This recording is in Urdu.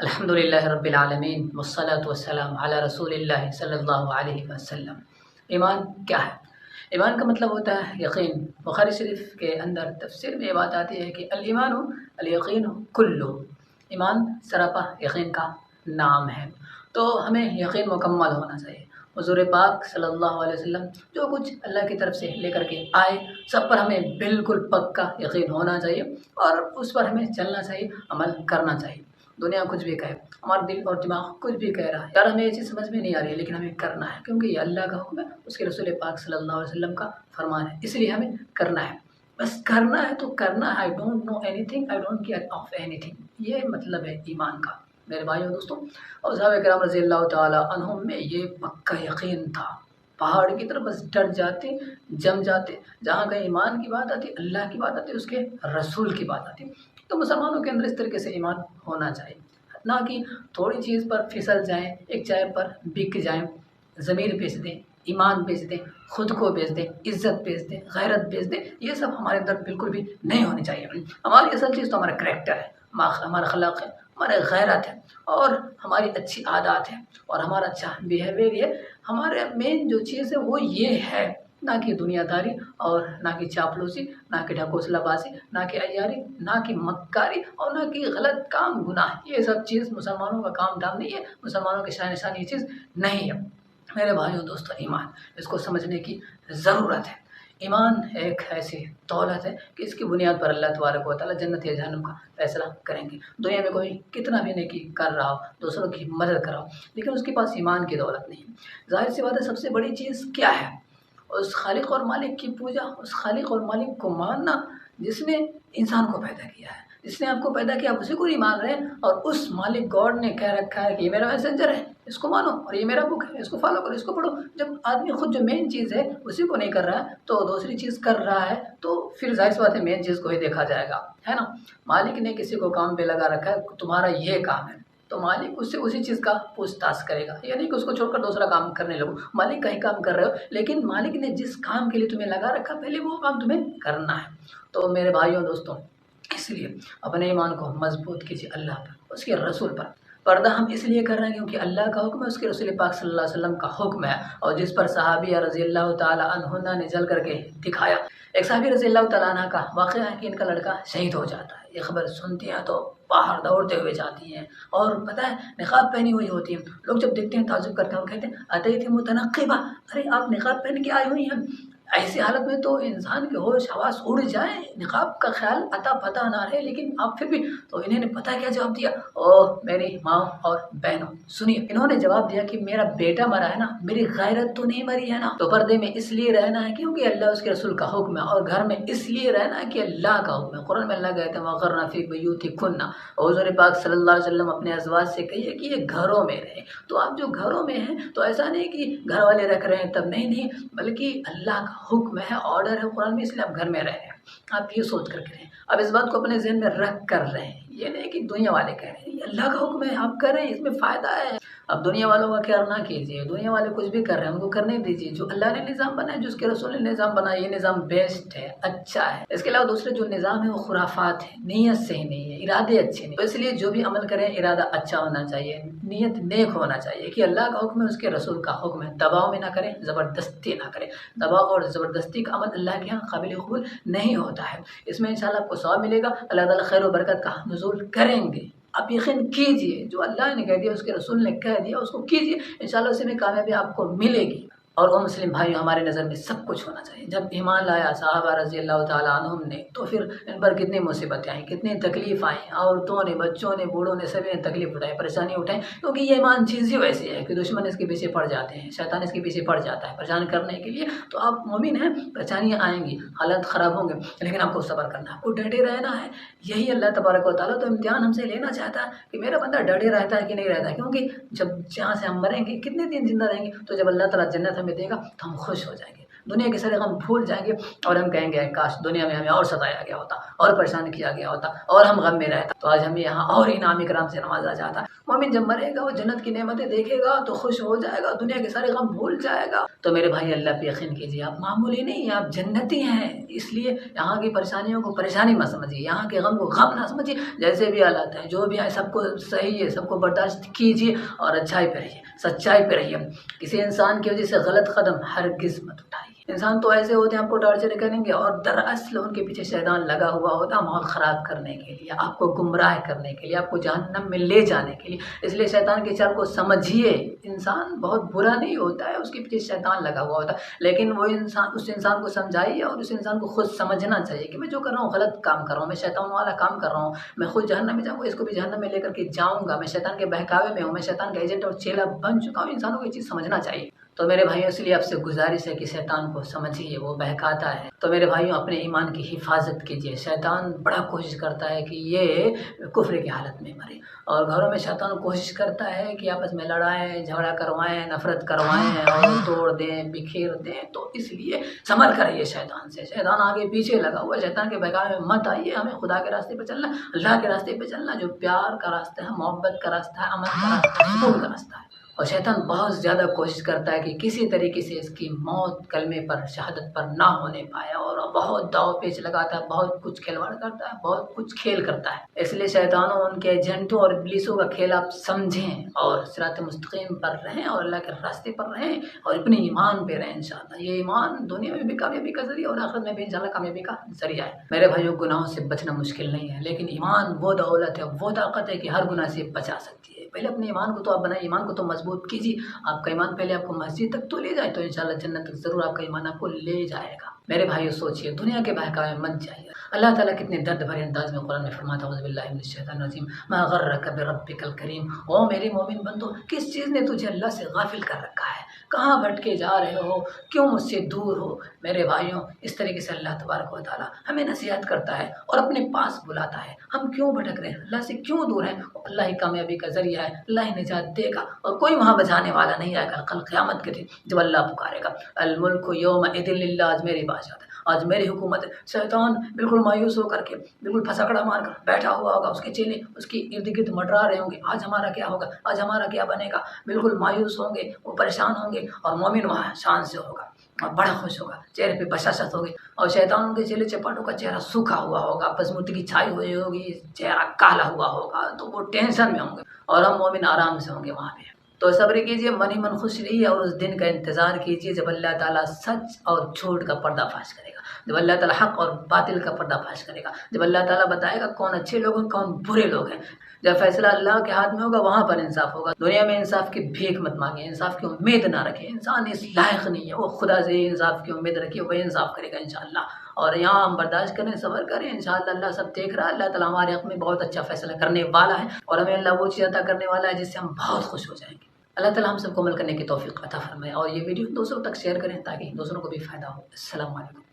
الحمد للہ رب العالمین والصلاة والسلام علی رسول اللہ صلی اللہ علیہ وسلم۔ ایمان کیا ہے؟ ایمان کا مطلب ہوتا ہے یقین۔ بخاری شریف کے اندر تفسیر میں یہ بات آتی ہے کہ الایمان الیقین کلہ، ایمان سراپا یقین کا نام ہے۔ تو ہمیں یقین مکمل ہونا چاہیے۔ حضور پاک صلی اللہ علیہ وسلم جو کچھ اللہ کی طرف سے لے کر کے آئے سب پر ہمیں بالکل پکا یقین ہونا چاہیے اور اس پر ہمیں چلنا چاہیے، عمل کرنا چاہیے۔ دنیا کچھ بھی کہے، ہمارا دل اور دماغ کچھ بھی کہہ رہا ہے، یار ہمیں یہ چیز سمجھ میں نہیں آ رہی ہے لیکن ہمیں کرنا ہے، کیونکہ یہ اللہ کا حکم ہے، اس کے رسول پاک صلی اللہ علیہ وسلم کا فرمان ہے، اس لیے ہمیں کرنا ہے۔ بس کرنا ہے تو کرنا ہے، I don't know anything, I don't care of anything, یہ مطلب ہے ایمان کا میرے بھائیوں دوستوں۔ اور صحابہ کرام رضی اللہ تعالیٰ عنہم میں یہ پکا یقین تھا، پہاڑ کی طرف بس ڈٹ جاتے، جم جاتے، جہاں کہیں ایمان کی بات آتی، اللہ کی بات آتی، اس کے رسول کی بات آتی۔ تو مسلمانوں کے اندر اس طریقے سے ایمان ہونا چاہیے، نہ کہ تھوڑی چیز پر پھسل جائیں، ایک چائے پر بک جائیں، ضمیر بیچ دیں، ایمان بیچ دیں، خود کو بیچ دیں، عزت بیچ دیں، غیرت بیچ دیں، یہ سب ہمارے اندر بالکل بھی نہیں ہونی چاہیے۔ ہماری اصل چیز تو ہمارا کریکٹر ہے، ہمارا اخلاق ہے، ہمارے غیرت ہے اور ہماری اچھی عادات ہیں اور ہمارا اچھا بیہیویئر ہے۔ ہمارے مین جو چیز ہے وہ یہ ہے، نہ کہ دنیا داری اور نہ کہ چاپلوسی، نہ کہ ڈھکوسلا بازی، نہ کہ عیاری، نہ کہ مکاری اور نہ کہ غلط کام گناہ۔ یہ سب چیز مسلمانوں کا کام دام نہیں ہے، مسلمانوں کی شان نشان یہ چیز نہیں ہے۔ میرے بھائیوں دوستوں، ایمان اس کو سمجھنے کی ضرورت ہے۔ ایمان ایک ایسی دولت ہے کہ اس کی بنیاد پر اللہ تبارک و تعالیٰ جنت یا جہنم کا فیصلہ کریں گے۔ دنیا میں کوئی کتنا بھی نیکی کر رہا ہو، دوسروں کی مدد کر رہا ہو، لیکن اس کے پاس ایمان کی دولت نہیں ہے۔ ظاہر سی بات ہے، سب سے بڑی چیز کیا ہے؟ اس خالق اور مالک کی پوجا، اس خالق اور مالک کو ماننا جس نے انسان کو پیدا کیا ہے، جس نے آپ کو پیدا کیا، آپ اسی کو نہیں مان رہے ہیں، اور اس مالک گاڈ نے کہہ رکھا ہے کہ یہ میرا میسنجر ہے، اس کو مانو، اور یہ میرا بک ہے، اس کو فالو کرو، اس کو پڑھو۔ جب آدمی خود جو مین چیز ہے اسی کو نہیں کر رہا ہے تو دوسری چیز کر رہا ہے، تو پھر ظاہر سی بات ہے مین چیز کو ہی دیکھا جائے گا، ہے نا۔ مالک نے کسی کو کام پہ لگا رکھا ہے، تمہارا یہ کام ہے، تو مالک اس سے اسی چیز کا پوچھ تاچھ کرے گا، یہ نہیں کہ اس کو چھوڑ کر دوسرا کام کرنے لگو۔ مالک کا ہی کام کر رہے ہو، لیکن مالک نے جس کام کے لیے تمہیں لگا رکھا پہلے وہ کام تمہیں کرنا ہے۔ تو میرے بھائیوں دوستوں، اس لیے اپنے ایمان کو مضبوط کیجیے اللہ پر، اس کے رسول پر۔ پردہ ہم اس لیے کر رہے ہیں کیونکہ اللہ کا حکم ہے، اس کے رسول پاک صلی اللہ علیہ وسلم کا حکم ہے، اور جس پر صحابیہ رضی اللہ تعالیٰ عنہ نے جل کر کے دکھایا۔ ایک صحابی رضی اللہ تعالیٰ عنہ کا واقعہ ہے کہ ان کا لڑکا شہید ہو جاتا ہے۔ یہ خبر سنتی ہیں تو باہر دوڑتے ہوئے جاتی ہیں، اور پتہ ہے نقاب پہنی ہوئی ہوتی ہیں۔ لوگ جب دیکھتے ہیں تعجب کرتے ہیں اور کہتے ہیں اتیت متنقبہ، ارے آپ نقاب پہن کے آئی ہوئی ہیں۔ ایسی حالت میں تو انسان کے ہوش حواس اڑ جائیں، نقاب کا خیال اتا پتہ نہ رہے، لیکن آپ پھر بھی، تو انہوں نے پتہ کیا جواب دیا؟ اوہ میری ماں اور بہنوں سنیے، انہوں نے جواب دیا کہ میرا بیٹا مرا ہے نا، میری غیرت تو نہیں مری ہے نا۔ تو پردے میں اس لیے رہنا ہے کیونکہ اللہ اس کے رسول کا حکم ہے، اور گھر میں اس لیے رہنا ہے کہ اللہ کا حکم ہے۔ قرآن میں اللہ کہتے ہیں وَقَرْنَ فِي بُيُوتِكُنَّ، اور حضور پاک صلی اللہ علیہ وسلم اپنے ازواج سے کہیے کہ یہ گھروں میں رہیں۔ تو آپ جو گھروں میں ہیں تو ایسا نہیں کہ گھر والے رکھ رہے ہیں تب نہیں، بلکہ اللہ کا حکم ہے، آرڈر ہے قرآن میں، اس لیے آپ گھر میں رہیں۔ آپ یہ سوچ کر کے رہیں، اب اس بات کو اپنے ذہن میں رکھ کر رہیں، یہ نہیں کہ دنیا والے کہہ رہے ہیں، یہ اللہ کا حکم ہے، آپ کر رہے ہیں، اس میں فائدہ ہے۔ اب دنیا والوں کا خیال نہ کیجیے، دنیا والے کچھ بھی کر رہے ہیں ان کو کرنے دیجیے۔ جو اللہ نے نظام بنایا، جو اس کے رسول نے نظام بنایا، یہ نظام بیسٹ ہے، اچھا ہے۔ اس کے علاوہ دوسرے جو نظام ہے وہ خرافات ہے، نیت صحیح نہیں ہے، ارادے اچھے نہیں، تو اس لیے جو بھی عمل کریں ارادہ اچھا ہونا چاہیے، نیت نیک ہونا چاہیے کہ اللہ کا حکم ہے، اس کے رسول کا حکم ہے، دباؤ میں نہ کریں، زبردستی نہ کریں۔ دباؤ اور زبردستی کا عمل اللہ کے ہاں قابل قبول نہیں ہوتا ہے۔ اس میں انشاءاللہ آپ کو ثواب ملے گا، اللہ تعالیٰ خیر و برکت کا نزول کریں گے۔ آپ یقین کیجئے، جو اللہ نے کہہ دیا، اس کے رسول نے کہہ دیا، اس کو کیجئے، انشاءاللہ اسی میں کامیابی آپ کو ملے گی۔ اور وہ مسلم بھائی، ہمارے نظر میں سب کچھ ہونا چاہیے۔ جب ایمان لایا صحابہ رضی اللہ تعالیٰ عنہم نے، تو پھر ان پر کتنی مصیبتیں آئیں، کتنی تکلیف آئیں، عورتوں نے، بچوں نے، بوڑھوں نے، سبھی نے تکلیف اٹھائی، پریشانی اٹھائی، کیونکہ یہ ایمان چیز ہی ویسی ہے کہ دشمن اس کے پیچھے پڑ جاتے ہیں، شیطان اس کے پیچھے پڑ جاتا ہے پریشان کرنے کے لیے۔ تو آپ مومن ہیں، پریشانیاں آئیں گی، حالات خراب ہوں گے، لیکن آپ کو صبر کرنا ہے، آپ کو ڈٹے رہنا ہے۔ یہی اللہ تبارک و تعالیٰ تو امتحان ہم سے لینا چاہتا ہے کہ میرا بندہ ڈٹے رہتا ہے کہ نہیں رہتا ہے، کیونکہ جب جہاں سے ہم مریں گے، کتنے دن زندہ رہیں گے، تو جب اللہ تعالیٰ جنت ہمیں دے گا تو ہم خوش ہو جائیں گے۔ دنیا کے سارے غم بھول جائیں گے اور ہم کہیں گے کاش دنیا میں ہمیں اور ستایا گیا ہوتا اور پریشان کیا گیا ہوتا اور ہم غم میں رہتا تو آج ہمیں یہاں اور انعام اکرام سے نوازا جاتا۔ مومن جب مرے گا وہ جنت کی نعمتیں دیکھے گا تو خوش ہو جائے گا، دنیا کے سارے غم بھول جائے گا۔ تو میرے بھائی اللہ پہ یقین کیجیے، آپ معمولی نہیں ہیں، آپ جنتی ہیں، اس لیے یہاں کی پریشانیوں کو پریشانی مت سمجھیے، یہاں کے غم کو غم نہ سمجھیے، جیسے بھی حالات ہیں جو بھی ہیں سب کو صحیح ہے، سب کو برداشت کیجیے اور اچھائی پہ رہیے، سچائی پہ رہیے۔ کسی انسان کی وجہ سے غلط قدم ہرگز مت اٹھائیے۔ انسان تو ایسے ہوتے ہیں آپ کو ٹارچر کریں گے اور دراصل ان کے پیچھے شیطان لگا ہوا ہوتا ہے ماحول خراب کرنے کے لیے، آپ کو گمراہ کرنے کے لیے، آپ کو جہنم میں لے جانے کے لیے۔ اس لیے شیطان کے چال کو سمجھیے، انسان بہت برا نہیں ہوتا ہے، اس کے پیچھے شیطان لگا ہوا ہوتا ہے، لیکن وہ انسان اس انسان کو سمجھائیے اور اس انسان کو خود سمجھنا چاہیے کہ میں جو کر رہا ہوں غلط کام کر رہا ہوں، میں شیطان والا کام کر رہا ہوں، میں خود جہنم میں جاؤں گا، اس کو بھی جہنم میں لے کر کے جاؤں گا، میں شیطان کے بہکاوے میں ہوں، میں شیطان کا ایجنٹ اور چیلا بن چکا ہوں۔ انسانوں کو یہ چیز سمجھنا چاہیے۔ تو میرے بھائیوں اس لیے آپ سے گزارش ہے کہ شیطان کو سمجھیے، وہ بہکاتا ہے۔ تو میرے بھائیوں اپنے ایمان کی حفاظت کیجیے، شیطان بڑا کوشش کرتا ہے کہ یہ کفر کی حالت میں مرے، اور گھروں میں شیطان کوشش کرتا ہے کہ آپس میں لڑائیں جھگڑا کروائیں، نفرت کروائیں اور توڑ دیں بکھیر دیں۔ تو اس لیے سنبھل کر رہیے شیطان سے، شیطان آگے پیچھے لگا ہوا ہے، شیطان کے بہکاوے میں مت آئیے۔ ہمیں خدا کے راستے پہ چلنا، اللہ کے راستے پہ چلنا، جو پیار کا راستہ ہے، محبت کا راستہ ہے، امن کا راستہ ہے، سکون کا راستہ ہے۔ اور شیطان بہت زیادہ کوشش کرتا ہے کہ کسی طریقے سے اس کی موت کلمے پر شہادت پر نہ ہونے پائے، اور بہت داؤ پیچ لگاتا ہے، بہت کچھ کھلواڑ کرتا ہے، بہت کچھ کھیل کرتا ہے۔ اس لیے شیطانوں ان کے ایجنٹوں اور ابلیسوں کا کھیل آپ سمجھیں اور صراط مستقیم پر رہیں اور اللہ کے راستے پر رہیں اور اپنے ایمان پہ رہیں انشاءاللہ۔ یہ ایمان دنیا میں بھی کامیابی کا ذریعہ اور آخرت میں بھی انشاءاللہ کامیابی کا ذریعہ ہے۔ میرے بھائیوں گناہوں سے بچنا مشکل نہیں ہے، لیکن ایمان وہ دولت ہے، وہ طاقت ہے کہ ہر گناہ سے بچا سکتی ہے۔ پہلے اپنے ایمان کو تو آپ بنائیں، ایمان کو تو مضبوط کیجیے۔ آپ کا ایمان پہلے آپ کو مسجد تک تو لے جائے تو انشاءاللہ جنت تک ضرور آپ کا ایمان آپ کو لے جائے گا۔ میرے بھائیو سوچئے، دنیا کے بہکاوے میں مت جائیے۔ اللہ تعالیٰ کتنے درد بھرے انداز میں قرآن میں فرماتا ہے اعوذ باللہ من الشیطان الرجیم ما غرک بربک الکریم۔ او میرے مومن بندو، کس چیز نے تجھے اللہ سے غافل کر رکھا ہے؟ کہاں بھٹکے جا رہے ہو؟ کیوں مجھ سے دور ہو؟ میرے بھائیوں اس طریقے سے اللہ تبارک و تعالیٰ ہمیں نصیحت کرتا ہے اور اپنے پاس بلاتا ہے۔ ہم کیوں بھٹک رہے ہیں؟ اللہ سے کیوں دور ہیں؟ اللہ ہی کامیابی کا ذریعہ ہے، اللہ ہی نجات دے گا اور کوئی وہاں بچانے والا نہیں آئے گا کل قیامت کے دن جب اللہ پکارے گا الملک یومئذ للہ، آج میری بادشاہت ہے، آج میری حکومت ہے۔ شیطان بالکل مایوس ہو کر کے، بالکل پھسکڑا مار کر بیٹھا ہوا ہوگا، اس کے چیلے اس کی ارد گرد منڈرا رہے ہوں گے، آج ہمارا کیا ہوگا، آج ہمارا کیا بنے گا۔ بالکل مایوس ہوں گے، وہ پریشان ہوں گے، اور مومن وہاں شان سے ہوگا اور بڑا خوش ہوگا، چہرے پہ بشاشت ہوگی، اور شیطان کے چیلے چپاٹوں کا چہرہ سوکھا ہوا ہوگا، پسموٹی کی چھائی ہوئی ہوگی، چہرہ کالا ہوا ہوگا، تو وہ ٹینشن میں ہوں گے اور ہم مومن آرام سے ہوں گے وہاں پہ۔ تو صبر کیجیے، من ہی من خوش رہیے اور اس دن کا انتظار کیجیے جب اللہ تعالیٰ سچ اور جھوٹ کا پردہ فاش کرے گا، جب اللہ تعالیٰ حق اور باطل کا پردہ فاش کرے گا، جب اللہ تعالیٰ بتائے گا کون اچھے لوگ ہیں کون برے لوگ ہیں۔ جب فیصلہ اللہ کے ہاتھ میں ہوگا وہاں پر انصاف ہوگا۔ دنیا میں انصاف کی بھیک مت مانگے، انصاف کی امید نہ رکھے، انسان اس لائق نہیں ہے، وہ خدا سے انصاف کی امید رکھیے، وہ انصاف کرے گا انشاءاللہ۔ اور یہاں ہم برداشت کریں، صبر کریں، انشاءاللہ اللہ سب دیکھ رہا ہے، اللہ تعالیٰ ہمارے حق میں بہت اچھا فیصلہ کرنے والا ہے اور ہمیں اللہ وہ چیز عطا کرنے والا ہے جس سے ہم بہت خوش ہو جائیں گے۔ اللہ تعالیٰ ہم سب کو عمل کرنے کی توفیق عطا فرمائے اور یہ ویڈیو دوسروں تک شیئر کریں تاکہ دوسروں کو بھی فائدہ ہو۔ السلام علیکم۔